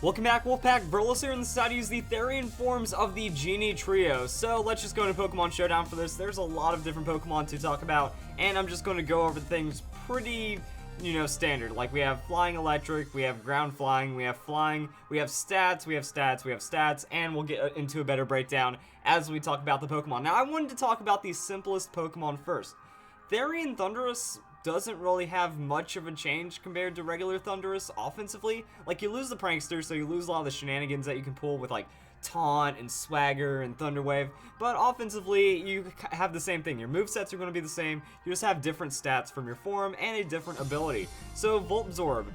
Welcome back, Wolfpack. Verlis here, and decided to use the Therian Forms of the Genie Trio. So let's just go into Pokemon Showdown for this. There's a lot of different Pokemon to talk about, and I'm just going to go over things pretty, standard. Like we have Flying Electric, we have Ground Flying, we have Stats, and we'll get into a better breakdown as we talk about the Pokemon. Now, I wanted to talk about the simplest Pokemon first. Therian Thundurus doesn't really have much of a change compared to regular Thundurus offensively. Like, you lose the Prankster, so you lose a lot of the shenanigans that you can pull with, like, Taunt and Swagger and Thunder Wave, but offensively, you have the same thing. Your movesets are going to be the same, you just have different stats from your form and a different ability. So, Volt Absorb.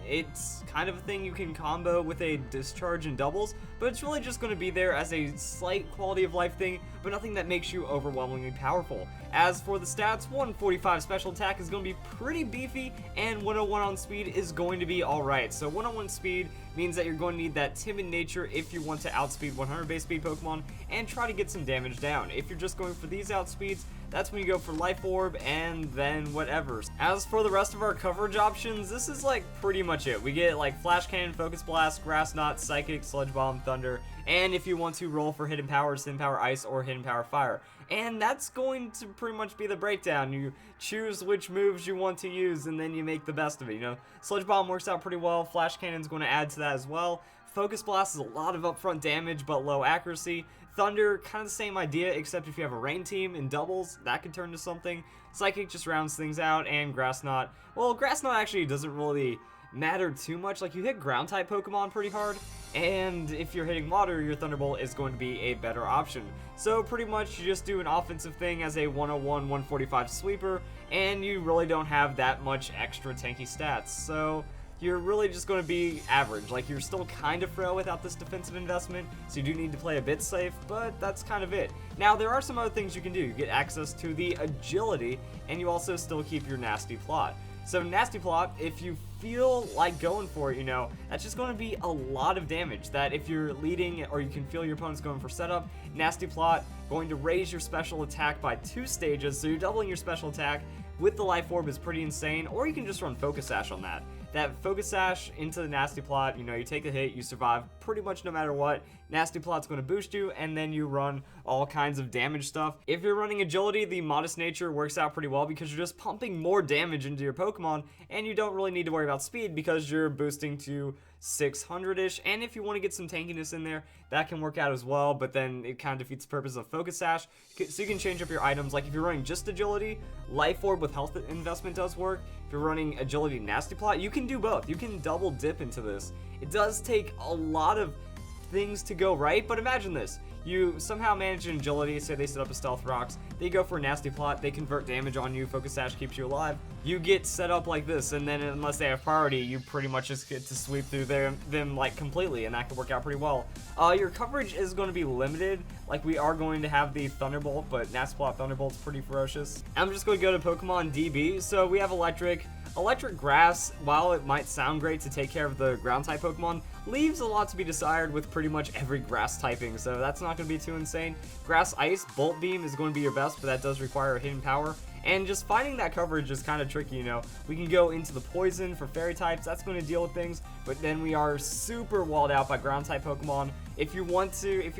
It's kind of a thing you can combo with a Discharge and doubles, but it's really just going to be there as a slight quality of life thing, but nothing that makes you overwhelmingly powerful. As for the stats, 145 special attack is going to be pretty beefy, and 101 on speed is going to be alright. So 101 speed means that you're going to need that timid nature if you want to outspeed 100 base speed Pokemon and try to get some damage down. If you're just going for these outspeeds, that's when you go for Life Orb and then whatever. As for the rest of our coverage options, this is like pretty much it. We get like Flash Cannon, Focus Blast, Grass Knot, Psychic, Sludge Bomb, Thunder, and if you want to roll for Hidden Powers, Hidden Power Ice or Hidden Power Fire. And that's going to pretty much be the breakdown. You choose which moves you want to use and then you make the best of it, Sludge Bomb works out pretty well, Flash Cannon's going to add to that as well. Focus Blast is a lot of upfront damage but low accuracy. Thunder, kind of the same idea, except if you have a rain team in doubles, that could turn to something. Psychic just rounds things out, and Grass Knot. Well, Grass Knot actually doesn't really matter too much. Like, you hit ground-type Pokemon pretty hard, and if you're hitting water, your Thunderbolt is going to be a better option. So pretty much you just do an offensive thing as a 101, 145 sweeper, and you really don't have that much extra tanky stats. So you're really just going to be average. Like, you're still kind of frail without this defensive investment, so you do need to play a bit safe, but that's kind of it. Now, there are some other things you can do. You get access to the agility, and you also still keep your Nasty Plot. So Nasty Plot, if you feel like going for it, that's just going to be a lot of damage. That if you're leading or you can feel your opponent's going for setup, Nasty Plot going to raise your special attack by 2 stages, so you're doubling your special attack with the Life Orb is pretty insane, or you can just run Focus Sash on that. That Focus Sash into the Nasty Plot, you take a hit, you survive pretty much no matter what. Nasty Plot's going to boost you, and then you run all kinds of damage stuff. If you're running Agility, the Modest Nature works out pretty well because you're just pumping more damage into your Pokemon, and you don't really need to worry about speed because you're boosting to 600-ish, and if you want to get some tankiness in there, that can work out as well, but then it kind of defeats the purpose of Focus Sash, so you can change up your items. Like, if you're running just Agility, Life Orb with Health Investment does work. If you're running Agility Nasty Plot, you can do both. You can double dip into this. It does take a lot of things to go right, but imagine this. You somehow manage an Agility, say they set up a Stealth Rocks, they go for a Nasty Plot, they convert damage on you, Focus Sash keeps you alive, you get set up like this, and then unless they have priority, you pretty much just get to sweep through them like completely, and that can work out pretty well. Your coverage is going to be limited, like we are going to have the Thunderbolt, but Nasty Plot Thunderbolt's pretty ferocious. I'm just going to go to Pokemon DB, so we have Electric. Electric Grass, while it might sound great to take care of the ground-type Pokemon, leaves a lot to be desired with pretty much every grass typing, so that's not going to be too insane. Grass Ice, Bolt Beam is going to be your best, but that does require a hidden power. And just finding that coverage is kind of tricky, We can go into the Poison for Fairy types, that's going to deal with things, but then we are super walled out by ground-type Pokemon. If you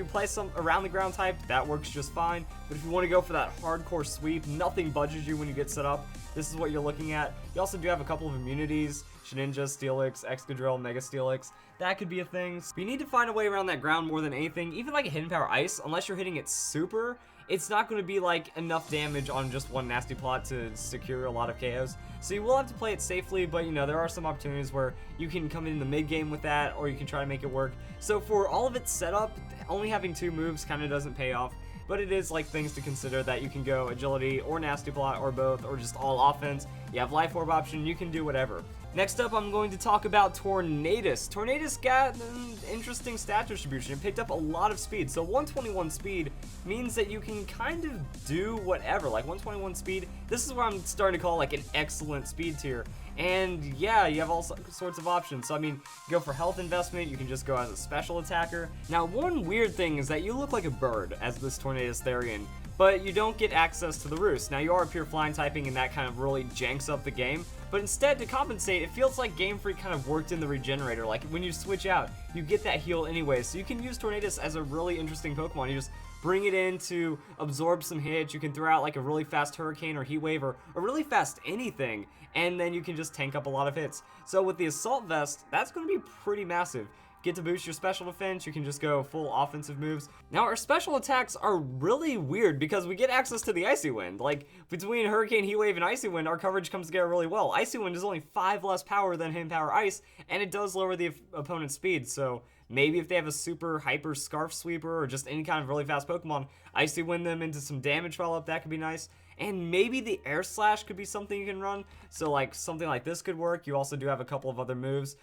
play some around the ground type, that works just fine, but if you want to go for that hardcore sweep, nothing budges you when you get set up, this is what you're looking at. You also do have a couple of immunities, Shedinja, Steelix, Excadrill, Mega Steelix. That could be a thing. But you need to find a way around that ground more than anything. Even like a Hidden Power Ice, unless you're hitting it super, it's not going to be like enough damage on just one Nasty Plot to secure a lot of KOs. So you will have to play it safely, but there are some opportunities where you can come in the mid game with that, or you can try to make it work. So for all of its setup, only having 2 moves kind of doesn't pay off. But it is like things to consider that you can go Agility or Nasty Plot or both, or just all offense. You have Life Orb option, you can do whatever. Next up, I'm going to talk about Tornadus. Tornadus got an interesting stat distribution. It picked up a lot of speed. So 121 speed means that you can kind of do whatever. Like 121 speed, this is what I'm starting to call like an excellent speed tier. And yeah, you have all sorts of options. So I mean, go for health investment, you can just go as a special attacker. Now, one weird thing is that you look like a bird as this Tornadus Therian, but you don't get access to the roost. Now, you are a pure flying typing, and that kind of really janks up the game, But instead, to compensate, it feels like Game Freak kind of worked in the regenerator. Like when you switch out, you get that heal anyway. So you can use Tornadus as a really interesting Pokemon. You just bring it in to absorb some hits. You can throw out like a really fast Hurricane or Heat Wave or a really fast anything, and then you can just tank up a lot of hits. So with the Assault Vest, that's going to be pretty massive. Get to boost your special defense, you can just go full offensive moves. Now our special attacks are really weird because we get access to the Icy Wind. Like between Hurricane, Heat Wave, and Icy Wind, our coverage comes together really well. Icy Wind is only 5 less power than Hidden Power Ice, and it does lower the opponent's speed. So maybe if they have a super hyper Scarf Sweeper or just any kind of really fast Pokemon, Icy Wind them into some damage follow-up, that could be nice. And maybe the Air Slash could be something you can run. So like something like this could work. You also do have a couple of other moves.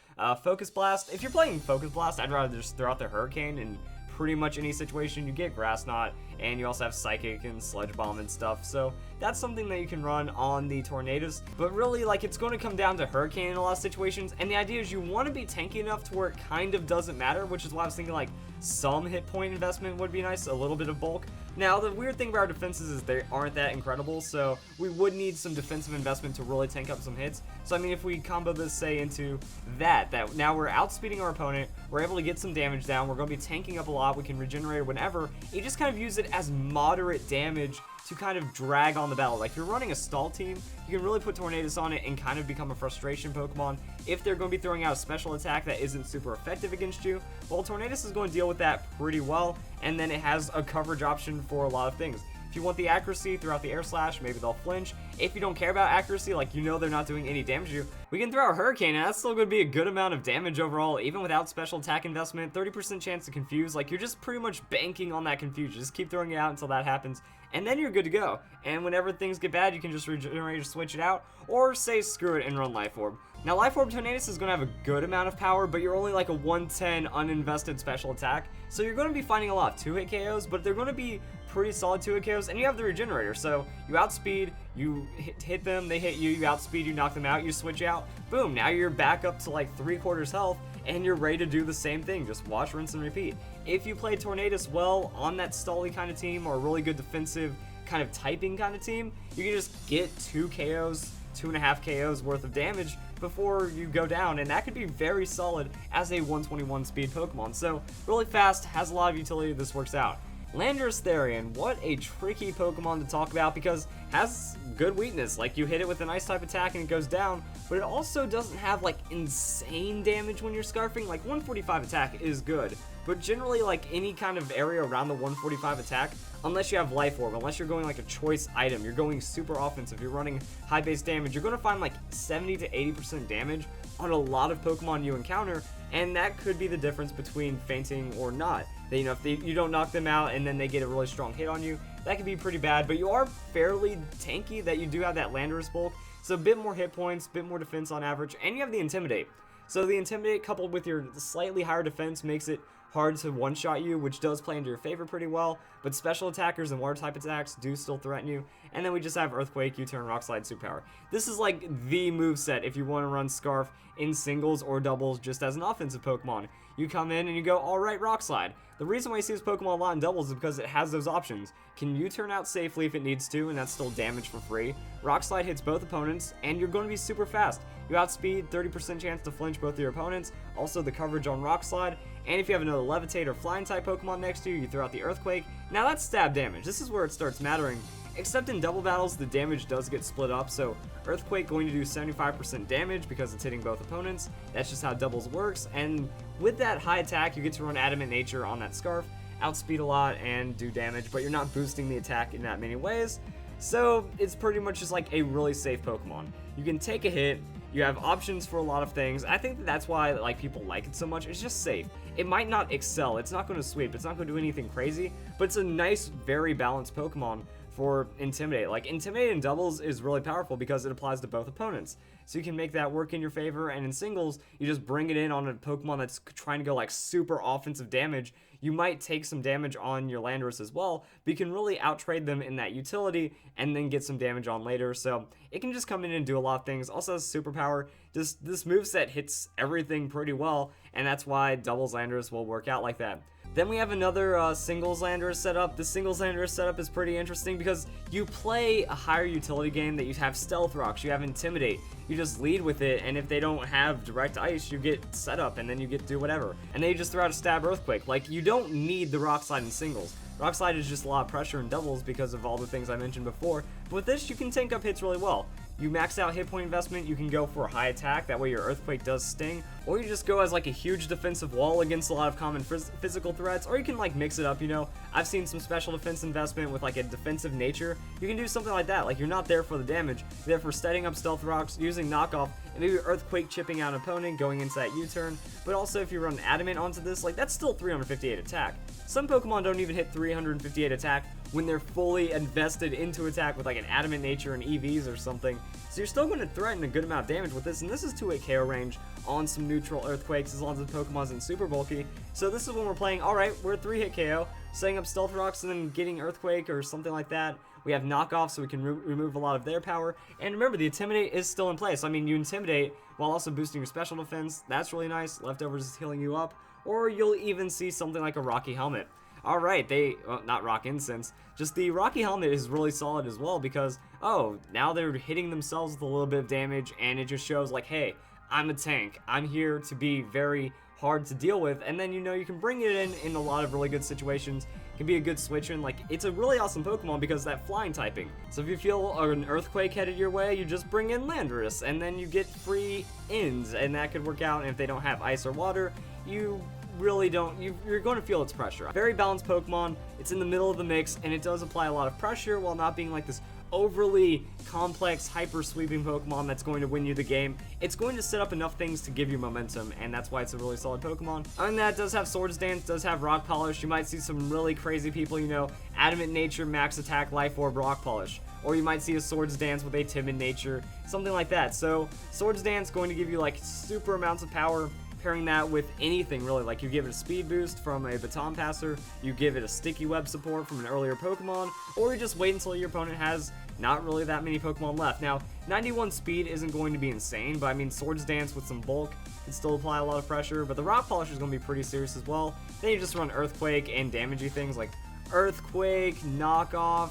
Focus Blast. If you're playing Focus Blast, I'd rather just throw out the Hurricane in pretty much any situation. You get Grass Knot, and you also have Psychic and Sludge Bomb and stuff. So that's something that you can run on the Tornadus. But really, like, it's going to come down to Hurricane in a lot of situations. And the idea is you want to be tanky enough to where it kind of doesn't matter, which is why I was thinking like some hit point investment would be nice, a little bit of bulk. Now, the weird thing about our defenses is they aren't that incredible, so we would need some defensive investment to really tank up some hits. So, I mean, if we combo this, say, into that now we're outspeeding our opponent, we're able to get some damage down, we're going to be tanking up a lot, we can regenerate whenever, you just kind of use it as moderate damage to kind of drag on the battle. Like, if you're running a stall team, you can really put Tornadus on it and kind of become a frustration Pokemon. If they're going to be throwing out a special attack that isn't super effective against you, well, Tornadus is going to deal with that pretty well, and then it has a coverage option for a lot of things. If you want the accuracy throughout the Air Slash, maybe they'll flinch. If you don't care about accuracy, like you know they're not doing any damage to you, we can throw our Hurricane, and that's still going to be a good amount of damage overall, even without special attack investment. 30% chance to confuse, like you're just pretty much banking on that confusion. Just keep throwing it out until that happens, and then you're good to go. And whenever things get bad, you can just regenerate or switch it out, or say screw it and run Life Orb. Now, Life Orb Tornadus is going to have a good amount of power, but you're only like a 110 uninvested special attack, so you're going to be finding a lot of 2-hit KOs, but they're going to be pretty solid 2-hit KOs, and you have the regenerator, so you outspeed, you hit them, they hit you, you outspeed, you knock them out, you switch out, boom, now you're back up to like 3/4 health, and you're ready to do the same thing, just wash, rinse, and repeat. If you play Tornadus well on that stally kind of team, or a really good defensive kind of typing kind of team, you can just get 2 KOs, 2.5 KOs worth of damage before you go down, and that could be very solid as a 121 speed Pokemon. So really fast, has a lot of utility, this works out. Landorus Therian, what a tricky Pokemon to talk about because has good weakness. Like you hit it with an ice type attack and it goes down, but it also doesn't have like insane damage when you're scarfing. Like 145 attack is good, but generally like any kind of area around the 145 attack, unless you have Life Orb, unless you're going like a choice item, you're going super offensive, you're running high base damage, you're going to find like 70 to 80% damage on a lot of Pokemon you encounter, and that could be the difference between fainting or not. That, you know, if you don't knock them out and then they get a really strong hit on you, that could be pretty bad, but you are fairly tanky that you do have that Landorus bulk, so a bit more hit points, a bit more defense on average, and you have the Intimidate. So the Intimidate coupled with your slightly higher defense makes it hard to one-shot you, which does play into your favor pretty well, but special attackers and water-type attacks do still threaten you. And then we just have Earthquake, U-Turn, Rock Slide, Superpower. This is like the moveset if you want to run Scarf in singles or doubles just as an offensive Pokemon. You come in and you go, alright, Rock Slide. The reason why you see this Pokemon a lot in doubles is because it has those options. Can U-Turn out safely if it needs to, and that's still damage for free. Rock Slide hits both opponents, and you're going to be super fast. You outspeed, 30% chance to flinch both of your opponents, also the coverage on Rock Slide, and if you have another Levitate or Flying type Pokemon next to you, you throw out the Earthquake. Now that's stab damage. This is where it starts mattering. Except in double battles, the damage does get split up, so Earthquake going to do 75% damage because it's hitting both opponents. That's just how doubles works, and with that high attack, you get to run Adamant Nature on that Scarf, outspeed a lot, and do damage, but you're not boosting the attack in that many ways, so it's pretty much just like a really safe Pokemon. You can take a hit, you have options for a lot of things. I think that's why like people like it so much. It's just safe. It might not excel, it's not going to sweep, it's not going to do anything crazy, but it's a nice, very balanced Pokemon for Intimidate. Like, Intimidate in doubles is really powerful because it applies to both opponents. So you can make that work in your favor, and in singles, you just bring it in on a Pokemon that's trying to go like super offensive damage. You might take some damage on your Landorus as well, but you can really outtrade them in that utility and then get some damage on later. So it can just come in and do a lot of things. Also has superpower. This moveset hits everything pretty well, and that's why doubles Landorus will work out like that. Then we have another singles Landorus setup. The singles Landorus setup is pretty interesting because you play a higher utility game that you have Stealth Rocks, you have Intimidate. You just lead with it, and if they don't have direct ice, you get set up, and then you get to do whatever. And then you just throw out a Stab Earthquake. Like, you don't need the Rock Slide in singles. Rock Slide is just a lot of pressure in doubles because of all the things I mentioned before. But with this, you can tank up hits really well. You max out hit point investment, you can go for a high attack, that way your Earthquake does sting, or you just go as like a huge defensive wall against a lot of common physical threats, or you can like mix it up, you know. I've seen some special defense investment with like a defensive nature. You can do something like that, like you're not there for the damage, you're there for setting up Stealth Rocks, using knockoff, and maybe Earthquake chipping out an opponent, going into that U-turn. But also if you run Adamant onto this, like that's still 358 attack. Some Pokemon don't even hit 358 attack when they're fully invested into attack with like an Adamant nature and EVs or something. So you're still going to threaten a good amount of damage with this, and this is 2-hit KO range on some neutral Earthquakes as long as the Pokemon's in super bulky. So this is when we're playing, alright, we're 3-hit KO, setting up Stealth Rocks and then getting Earthquake or something like that. We have knockoff so we can remove a lot of their power. And remember, the Intimidate is still in place. I mean, you Intimidate while also boosting your special defense. That's really nice. Leftovers is healing you up. Or you'll even see something like a Rocky Helmet. Alright, well, not Rock Incense, just the Rocky Helmet is really solid as well because, oh, now they're hitting themselves with a little bit of damage, and it just shows like, hey, I'm a tank. I'm here to be very hard to deal with, and then you know you can bring it in a lot of really good situations. It can be a good switch in. Like, it's a really awesome Pokemon because of that flying typing. So if you feel an Earthquake headed your way, you just bring in Landorus, and then you get free ins, and that could work out. And if they don't have ice or water, you really don't, you're going to feel its pressure. Very balanced Pokemon, it's in the middle of the mix, and it does apply a lot of pressure while not being like this overly complex, hyper sweeping Pokemon that's going to win you the game. It's going to set up enough things to give you momentum, and that's why it's a really solid Pokemon. Other than that, it does have Swords Dance, does have Rock Polish. You might see some really crazy people, you know, Adamant Nature, Max Attack, Life Orb, Rock Polish. Or you might see a Swords Dance with a Timid Nature, something like that. So Swords Dance going to give you like super amounts of power. Pairing that with anything really, like you give it a speed boost from a baton passer, you give it a sticky web support from an earlier Pokemon, or you just wait until your opponent has not really that many Pokemon left. Now, 91 speed isn't going to be insane, but I mean Swords Dance with some bulk can still apply a lot of pressure, but the Rock Polish is going to be pretty serious as well. Then you just run Earthquake and damagey things like Earthquake, Knockoff,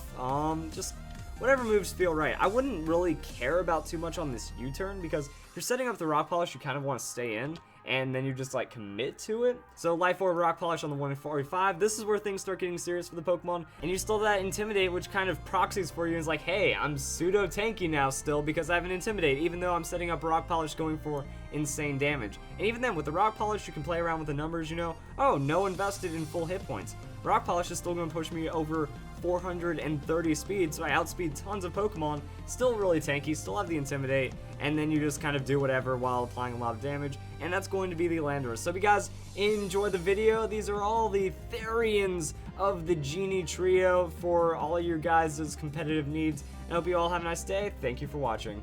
just whatever moves feel right. I wouldn't really care about too much on this U-turn because if you're setting up the Rock Polish, you kind of want to stay in, and then you just like commit to it. So Life Orb, Rock Polish on the 145, this is where things start getting serious for the Pokemon, and you still have that Intimidate, which kind of proxies for you and is like, hey, I'm pseudo tanky now still because I have an Intimidate, even though I'm setting up Rock Polish going for insane damage. And even then, with the Rock Polish, you can play around with the numbers, you know, oh, no invested in full hit points. Rock Polish is still going to push me over 430 speed, so I outspeed tons of Pokemon, still really tanky, still have the Intimidate, and then you just kind of do whatever while applying a lot of damage, and that's going to be the Landorus. So if you guys enjoyed the video, these are all the Therians of the Genie Trio for all your guys' competitive needs. I hope you all have a nice day. Thank you for watching.